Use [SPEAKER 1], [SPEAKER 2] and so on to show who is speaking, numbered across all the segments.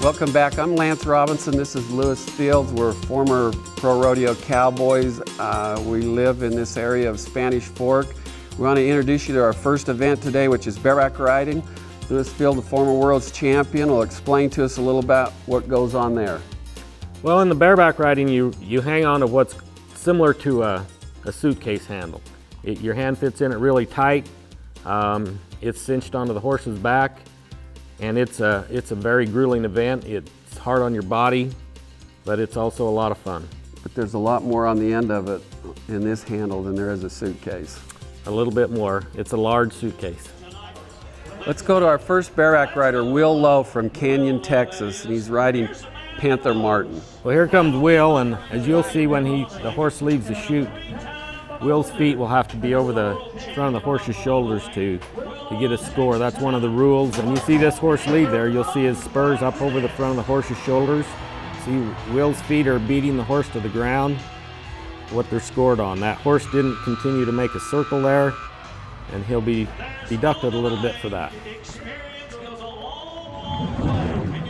[SPEAKER 1] Welcome back. I'm Lance Robinson. This is Lewis Fields. We're former pro rodeo cowboys. We live in this area of Spanish Fork. We want to introduce you to our first event today, which is bareback riding. Lewis Field, the former world's champion, will explain to us a little about what goes on there.
[SPEAKER 2] Well, in the bareback riding, you hang on to what's similar to a suitcase handle. Your hand fits in it really tight. It's cinched onto the horse's back. And it's a very grueling event. It's hard on your body, but it's also a lot of fun.
[SPEAKER 1] But there's a lot more on the end of it in this handle than there is a suitcase.
[SPEAKER 2] A little bit more. It's a large suitcase.
[SPEAKER 1] Let's go to our first bareback rider, Will Lowe from Canyon, Texas, and he's riding Panther Martin.
[SPEAKER 2] Well, here comes Will, and as you'll see when the horse leaves the chute, Will's feet will have to be over the front of the horse's shoulders to get a score. That's one of the rules. And you see this horse lead there, you'll see his spurs up over the front of the horse's shoulders. See, Will's feet are beating the horse to the ground, what they're scored on. That horse didn't continue to make a circle there, and he'll be deducted a little bit for that.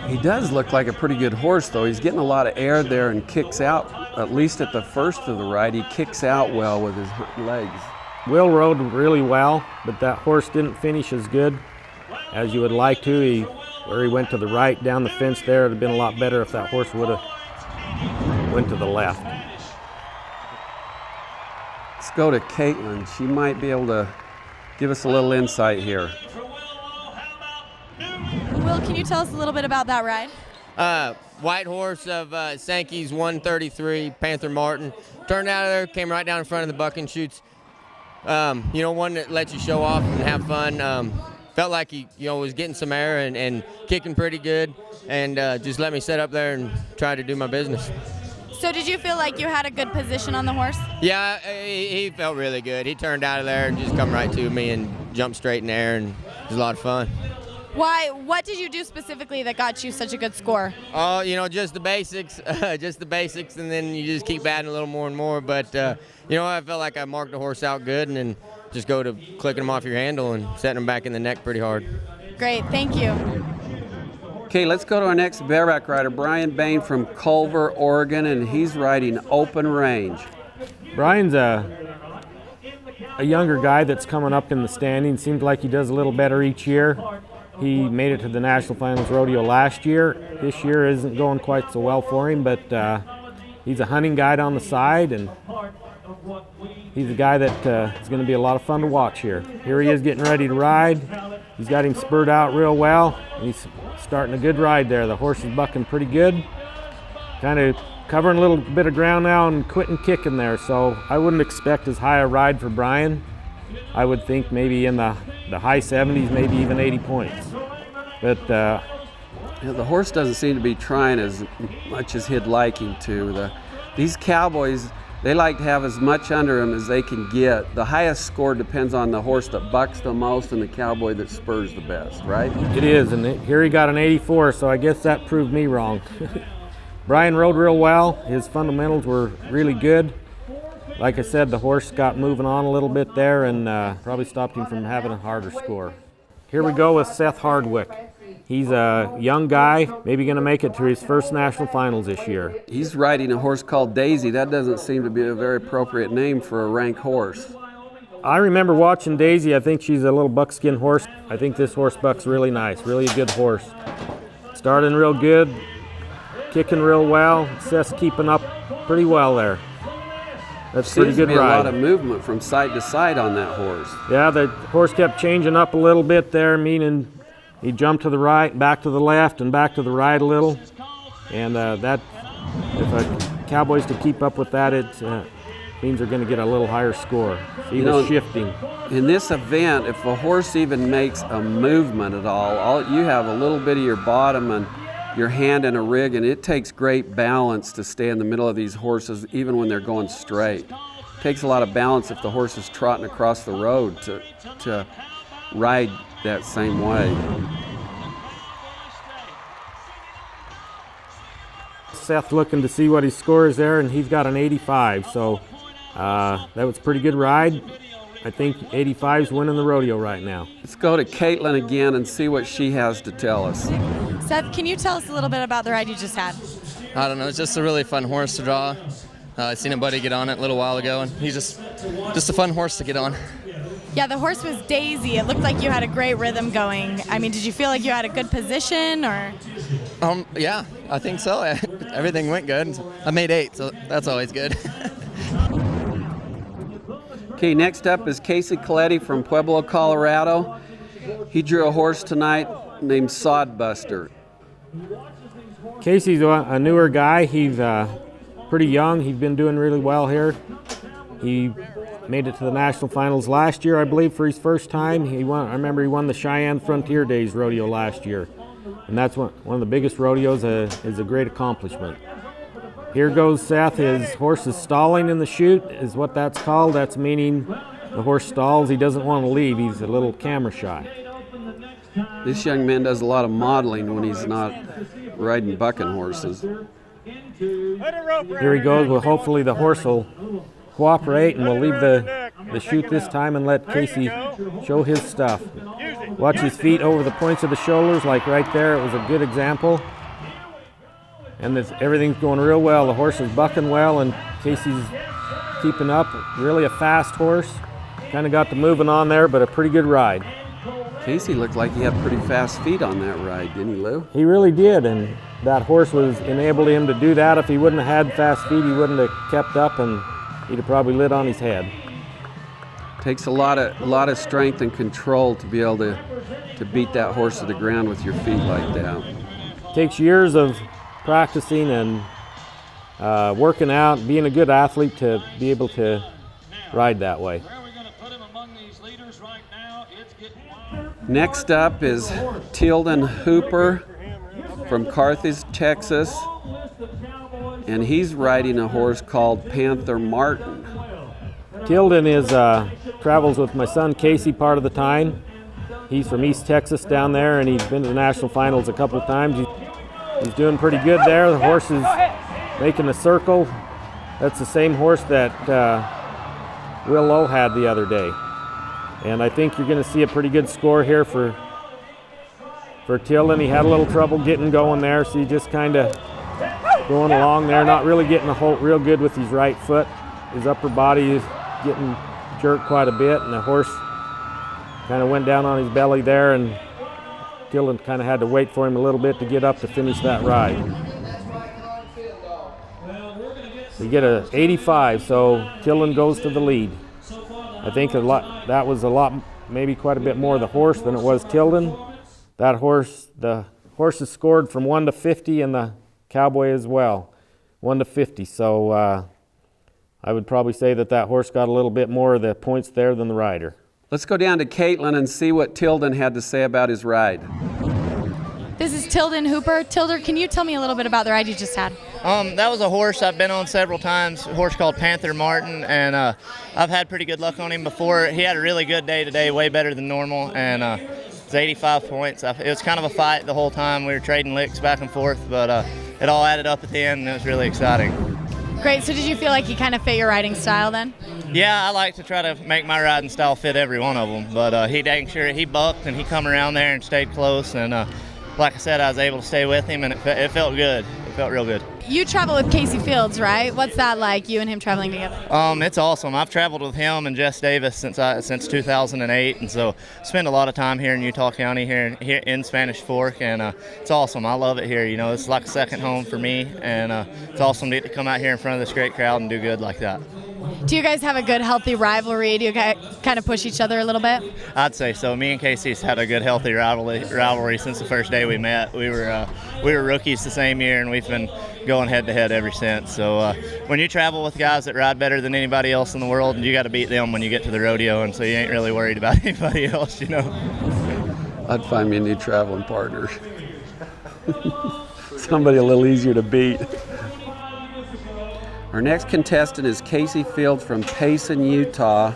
[SPEAKER 1] He does look like a pretty good horse, though. He's getting a lot of air there and kicks out, at least at the first of the ride, he kicks out well with his legs.
[SPEAKER 2] Will rode really well, but that horse didn't finish as good as you would like to. Where he went to the right down the fence there, it would have been a lot better if that horse would have went to the left.
[SPEAKER 1] Let's go to Caitlin. She might be able to give us a little insight here.
[SPEAKER 3] Will, can you tell us a little bit about that ride?
[SPEAKER 4] White horse of Sankey's 133, Panther Martin. Turned out of there, came right down in front of the bucking chutes. One that lets you show off and have fun. Felt like he, was getting some air and kicking pretty good, and just let me sit up there and try to do my business.
[SPEAKER 3] So did you feel like you had a good position on the horse?
[SPEAKER 4] Yeah, he felt really good. He turned out of there and just come right to me and jumped straight in there, and it was a lot of fun.
[SPEAKER 3] Why? What did you do specifically that got you such a good score?
[SPEAKER 4] Oh, just the basics, and then you just keep adding a little more and more. But, I felt like I marked the horse out good, and then just go to clicking them off your handle and setting them back in the neck pretty hard.
[SPEAKER 3] Great, thank you.
[SPEAKER 1] Okay, let's go to our next bareback rider, Brian Bain from Culver, Oregon, and he's riding Open Range.
[SPEAKER 2] Brian's a younger guy that's coming up in the standings. Seems like he does a little better each year. He made it to the National Finals Rodeo last year. This year isn't going quite so well for him, but he's a hunting guide on the side, and he's a guy that is going to be a lot of fun to watch here. Here he is getting ready to ride. He's got him spurred out real well, and he's starting a good ride there. The horse is bucking pretty good. Kind of covering a little bit of ground now and quitting kicking there, so I wouldn't expect as high a ride for Brian. I would think maybe in the high 70s, maybe even 80 points. But
[SPEAKER 1] the horse doesn't seem to be trying as much as he'd like him to. These cowboys, they like to have as much under them as they can get. The highest score depends on the horse that bucks the most and the cowboy that spurs the best, right?
[SPEAKER 2] It is, and here he got an 84, so I guess that proved me wrong. Brian rode real well. His fundamentals were really good. Like I said, the horse got moving on a little bit there and probably stopped him from having a harder score. Here we go with Seth Hardwick. He's a young guy, maybe going to make it to his first national finals this year.
[SPEAKER 1] He's riding a horse called Daisy. That doesn't seem to be a very appropriate name for a rank horse.
[SPEAKER 2] I remember watching Daisy. I think she's a little buckskin horse. I think this horse bucks really nice, really a good horse. Starting real good, kicking real well. Seth's keeping up pretty well there. That's pretty good ride.
[SPEAKER 1] Seems to be a lot of movement from side to side on that horse.
[SPEAKER 2] Yeah, the horse kept changing up a little bit there, meaning he jumped to the right, back to the left, and back to the right a little. And that, if a cowboy's to keep up with that, it means they're going to get a little higher score. See the shifting.
[SPEAKER 1] In this event, if a horse even makes a movement at all, you have a little bit of your bottom and your hand in a rig, and it takes great balance to stay in the middle of these horses, even when they're going straight. It takes a lot of balance if the horse is trotting across the road to ride that same way.
[SPEAKER 2] Seth looking to see what he scores there, and he's got an 85, so that was a pretty good ride. I think 85's winning the rodeo right now.
[SPEAKER 1] Let's go to Caitlin again and see what she has to tell us.
[SPEAKER 3] Seth, can you tell us a little bit about the ride you just had?
[SPEAKER 5] I don't know, it's just a really fun horse to draw. I seen a buddy get on it a little while ago, and he's just a fun horse to get on.
[SPEAKER 3] Yeah, the horse was Daisy. It looked like you had a great rhythm going. I mean, did you feel like you had a good position, or?
[SPEAKER 5] Yeah, I think so. Everything went good. I made 8, so that's always good.
[SPEAKER 1] Okay, next up is Kaycee Feilds from Pueblo, Colorado. He drew a horse tonight named Sodbuster.
[SPEAKER 2] Casey's a newer guy. He's pretty young. He's been doing really well here. He made it to the national finals last year, I believe, for his first time. I remember he won the Cheyenne Frontier Days rodeo last year. And that's one of the biggest rodeos, is a great accomplishment. Here goes Seth. His horse is stalling in the chute, is what that's called. That's meaning the horse stalls. He doesn't want to leave. He's a little camera shy.
[SPEAKER 1] This young man does a lot of modeling when he's not riding bucking horses.
[SPEAKER 2] Here he goes. Well, hopefully the horse will cooperate, and we'll leave the chute this time and let Kaycee show his stuff. Watch his feet over the points of the shoulders, like right there. It was a good example. And everything's going real well. The horse is bucking well, and Kaycee's keeping up. Really a fast horse. Kind of got the moving on there, but a pretty good ride.
[SPEAKER 1] Kaycee looked like he had pretty fast feet on that ride, didn't he, Lou?
[SPEAKER 2] He really did, and that horse enabled him to do that. If he wouldn't have had fast feet, he wouldn't have kept up, and he'd have probably lit on his head.
[SPEAKER 1] Takes a lot of strength and control to be able to beat that horse to the ground with your feet like that.
[SPEAKER 2] Takes years of practicing and working out, being a good athlete to be able to ride that way.
[SPEAKER 1] Next up is Tilden Hooper from Carthage, Texas, and he's riding a horse called Panther Martin.
[SPEAKER 2] Tilden travels with my son Casey part of the time. He's from East Texas down there, and he's been to the national finals a couple of times. He's doing pretty good there. The horse is making a circle. That's the same horse that Will Lowe had the other day. And I think you're going to see a pretty good score here for Tilden. He had a little trouble getting going there, so he's just kind of going along there, not really getting a hold real good with his right foot. His upper body is getting jerked quite a bit, and the horse kind of went down on his belly there, and Tilden kind of had to wait for him a little bit to get up to finish that ride. We get a 85, so Tilden goes to the lead. I think that was a lot, maybe quite a bit more the horse than it was Tilden. The horse is scored from 1 to 50, and the Cowboy as well, 1 to 50. So I would probably say that horse got a little bit more of the points there than the rider.
[SPEAKER 1] Let's go down to Caitlin and see what Tilden had to say about his ride.
[SPEAKER 3] This is Tilden Hooper. Tilden, can you tell me a little bit about the ride you just had?
[SPEAKER 6] That was a horse I've been on several times, a horse called Panther Martin, and I've had pretty good luck on him before. He had a really good day today, way better than normal, and it's 85 points. It was kind of a fight the whole time. We were trading licks back and forth, but it all added up at the end, and it was really exciting.
[SPEAKER 3] Great. So did you feel like he kind of fit your riding style then?
[SPEAKER 6] Yeah, I like to try to make my riding style fit every one of them, but he dang sure he bucked, and he come around there and stayed close, and like I said, I was able to stay with him, and it felt good. It felt real good.
[SPEAKER 3] You travel with Kaycee Feilds, right? What's that like, you and him traveling together?
[SPEAKER 6] It's awesome. I've traveled with him and Jess Davis since 2008, and so spend a lot of time here in Utah County, here in Spanish Fork, and it's awesome. I love it here. You know, it's like a second home for me, and it's awesome to get to come out here in front of this great crowd and do good like that.
[SPEAKER 3] Do you guys have a good, healthy rivalry? Do you guys kind of push each other a little bit?
[SPEAKER 6] I'd say so. Me and Kaycee's had a good, healthy rivalry since the first day we met. We were rookies the same year, and we've been going head-to-head ever since. So when you travel with guys that ride better than anybody else in the world, and you got to beat them when you get to the rodeo, and so you ain't really worried about anybody else, you know.
[SPEAKER 1] I'd find me a new traveling partner. Somebody a little easier to beat. Our next contestant is Kaycee Feilds from Payson, Utah.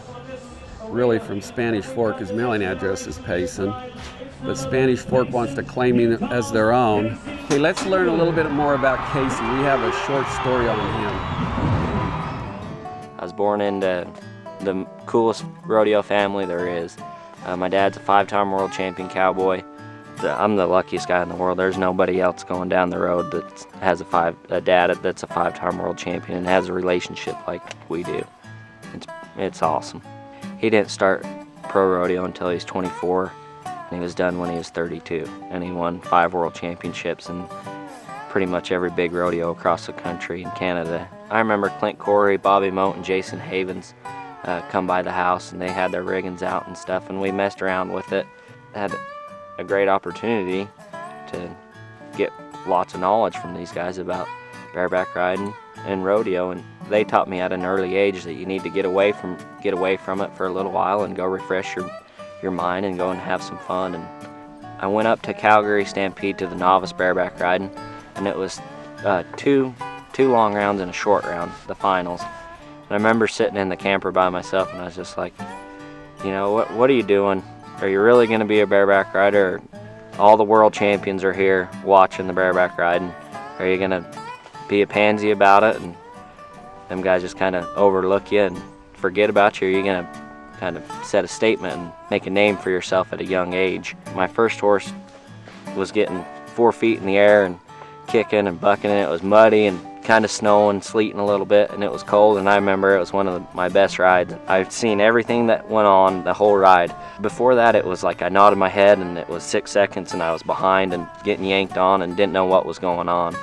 [SPEAKER 1] Really from Spanish Fork. His mailing address is Payson, but Spanish Fork wants to claim him as their own. Okay, let's learn a little bit more about Kaycee. We have a short story on him.
[SPEAKER 7] I was born into the coolest rodeo family there is. My dad's a 5-time world champion cowboy. I'm the luckiest guy in the world. There's nobody else going down the road that has a dad that's a 5-time world champion and has a relationship like we do. It's awesome. He didn't start pro rodeo until he was 24, and he was done when he was 32. And he won 5 world championships and pretty much every big rodeo across the country and Canada. I remember Clint Corey, Bobby Moat, and Jason Havens come by the house, and they had their riggings out and stuff, and we messed around with it. Had a great opportunity to get lots of knowledge from these guys about bareback riding and rodeo, and they taught me at an early age that you need to get away from it for a little while and go refresh your mind and go and have some fun. And I went up to Calgary Stampede to the novice bareback riding, and it was two long rounds and a short round, the finals. And I remember sitting in the camper by myself, and I was just like, you know, what are you doing? Are you really going to be a bareback rider? All the world champions are here watching the bareback riding. Are you going to be a pansy about it and them guys just kind of overlook you and forget about you? Or are you going to kind of set a statement and make a name for yourself at a young age? My first horse was getting 4 feet in the air and kicking and bucking, and it was muddy and kind of snowing, sleeting a little bit, and it was cold, and I remember it was one of my best rides. I've seen everything that went on the whole ride. Before that, it was like I nodded my head and it was 6 seconds and I was behind and getting yanked on and didn't know what was going on.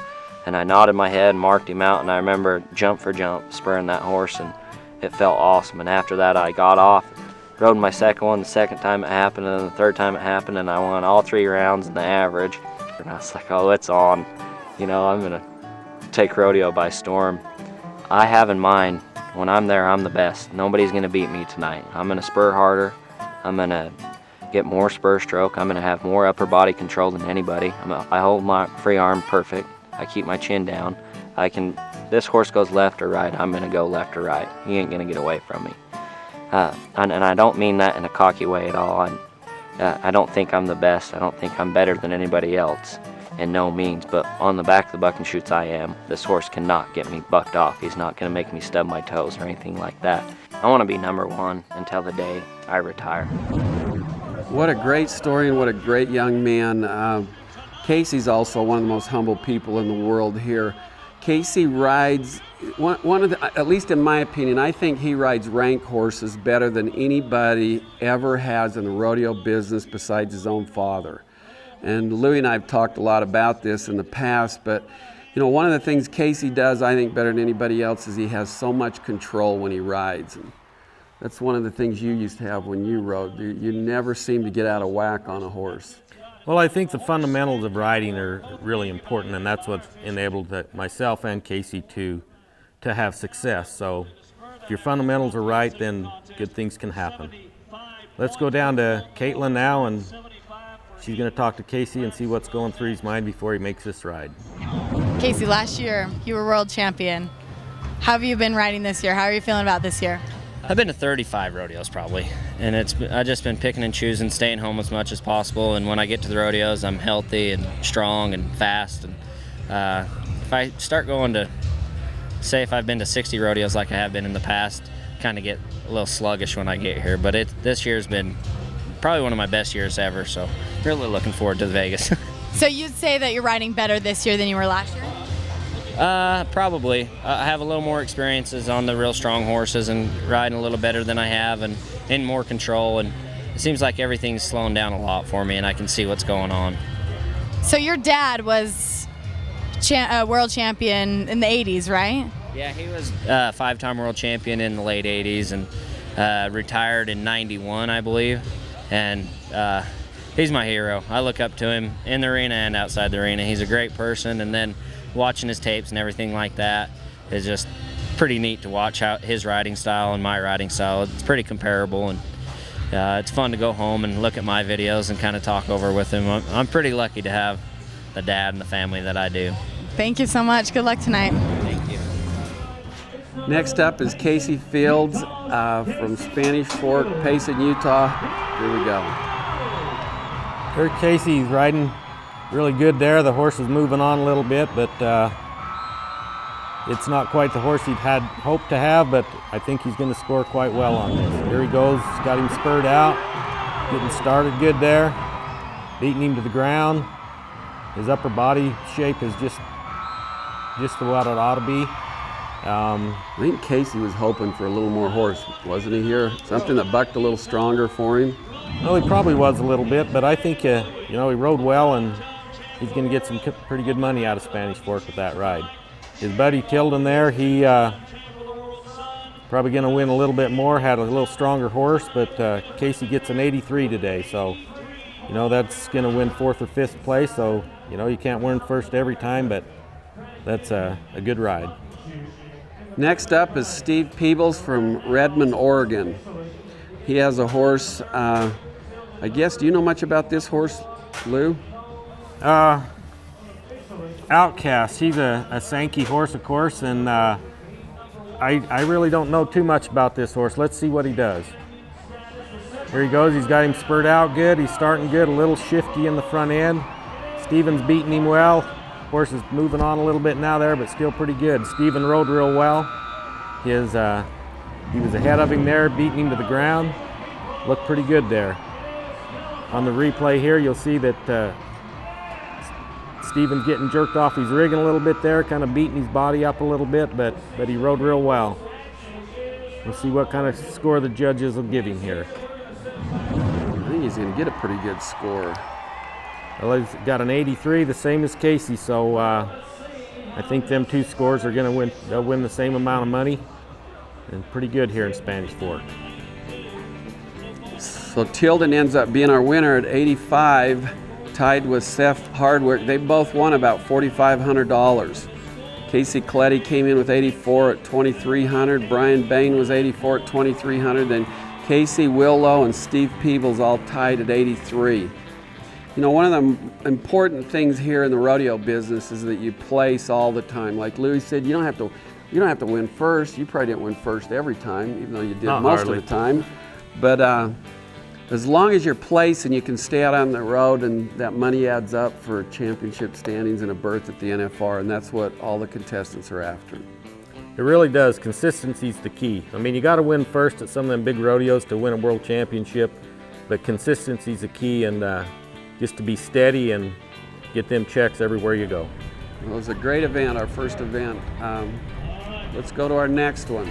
[SPEAKER 7] And I nodded my head and marked him out, and I remember jump for jump spurring that horse, and it felt awesome. And after that, I got off, rode my second one the second time it happened, and then the third time it happened, and I won all 3 rounds in the average. And I was like, oh, it's on. You know, I'm gonna take rodeo by storm. I have in mind, when I'm there, I'm the best. Nobody's gonna beat me tonight. I'm gonna spur harder. I'm gonna get more spur stroke. I'm gonna have more upper body control than anybody. I hold my free arm perfect. I keep my chin down. This horse goes left or right, I'm gonna go left or right. He ain't gonna get away from me. And I don't mean that in a cocky way at all. I don't think I'm the best. I don't think I'm better than anybody else. In no means, but on the back of the bucking chutes I am. This horse cannot get me bucked off. He's not going to make me stub my toes or anything like that. I want to be number 1 until the day I retire.
[SPEAKER 1] What a great story and what a great young man. Kaycee's also one of the most humble people in the world here. Kaycee rides, one of the, at least in my opinion, I think he rides rank horses better than anybody ever has in the rodeo business besides his own father. And Louie and I have talked a lot about this in the past, but you know, one of the things Kaycee does, I think, better than anybody else is he has so much control when he rides. And that's one of the things you used to have when you rode. You never seem to get out of whack on a horse.
[SPEAKER 2] Well, I think the fundamentals of riding are really important, and that's what's enabled myself and Kaycee to have success. So if your fundamentals are right, then good things can happen. Let's go down to Caitlin now, and she's going to talk to Kaycee and see what's going through his mind before he makes this ride.
[SPEAKER 3] Kaycee, last year you were world champion. How have you been riding this year? How are you feeling about this year?
[SPEAKER 8] I've been to 35 rodeos probably, and I've just been picking and choosing, staying home as much as possible, and when I get to the rodeos, I'm healthy and strong and fast. And if I start going to, say if I've been to 60 rodeos like I have been in the past, kind of get a little sluggish when I get here, but this year's been probably one of my best years ever, so really looking forward to Vegas.
[SPEAKER 3] So you'd say that you're riding better this year than you were last year?
[SPEAKER 8] Probably. I have a little more experiences on the real strong horses and riding a little better than I have and in more control, and it seems like everything's slowing down a lot for me and I can see what's going on.
[SPEAKER 3] So your dad was world champion in the 80s, right?
[SPEAKER 8] Yeah, he was a 5-time world champion in the late 80s and retired in 91, I believe. And he's my hero. I look up to him in the arena and outside the arena. He's a great person, and then watching his tapes and everything like that is just pretty neat to watch how his riding style and my riding style. It's pretty comparable, and it's fun to go home and look at my videos and kind of talk over with him. I'm pretty lucky to have the dad and the family that I do.
[SPEAKER 3] Thank you so much. Good luck tonight.
[SPEAKER 8] Thank you.
[SPEAKER 1] Next up is Kaycee Feilds from Spanish Fork, Payson, Utah. Here we go.
[SPEAKER 2] Here's Kaycee's riding really good there. The horse is moving on a little bit, but It's not quite the horse he'd had hoped to have, but I think he's going to score quite well on this. Here he goes, got him spurred out, getting started good there, beating him to the ground. His upper body shape is just what it ought to be.
[SPEAKER 1] I think Kaycee was hoping for a little more horse, wasn't he here? Something that bucked a little stronger for him?
[SPEAKER 2] Well, he probably was a little bit, but I think, he rode well, and he's going to get some pretty good money out of Spanish Fork with that ride. His buddy Tilden there, he probably going to win a little bit more, had a little stronger horse, but Kaycee gets an 83 today, so, that's going to win 4th or 5th place, so, you can't win first every time, but that's a good ride.
[SPEAKER 1] Next up is Steve Peebles from Redmond, Oregon. He has a horse, I guess, do you know much about this horse, Lou?
[SPEAKER 2] Outcast. He's a Sankey horse, of course, and I really don't know too much about this horse. Let's see what he does. Here he goes. He's got him spurred out good. He's starting good, a little shifty in the front end. Steven's beating him well. Horse is moving on a little bit now there, but still pretty good. Steven rode real well. He was ahead of him there, beating him to the ground. Looked pretty good there. On the replay here, you'll see that Steven's getting jerked off his rigging a little bit there, kind of beating his body up a little bit, but he rode real well. We'll see what kind of score the judges will give him here.
[SPEAKER 1] I think he's going to get a pretty good score.
[SPEAKER 2] Well, he's got an 83, the same as Kaycee, so I think them two scores are going to win. They'll win the same amount of money, and pretty good here in Spanish Fork.
[SPEAKER 1] So Tilden ends up being our winner at 85, tied with Seth Hardwick. They both won about $4,500. Casey Coletti came in with 84 at $2,300. Brian Bain was 84 at $2,300. Then Casey Willow and Steve Peebles all tied at 83. One of the important things here in the rodeo business is that you place all the time. Like Louis said, you don't have to win first. You probably didn't win first every time, even though you did most of the time. But as long as you're placed and you can stay out on the road, and that money adds up for championship standings and a berth at the NFR, and that's what all the contestants are after.
[SPEAKER 2] It really does. Consistency's the key. I mean, you got to win first at some of them big rodeos to win a world championship, but consistency's the key, and just to be steady and get them checks everywhere you go.
[SPEAKER 1] Well, it was a great event, our first event. Let's go to our next one.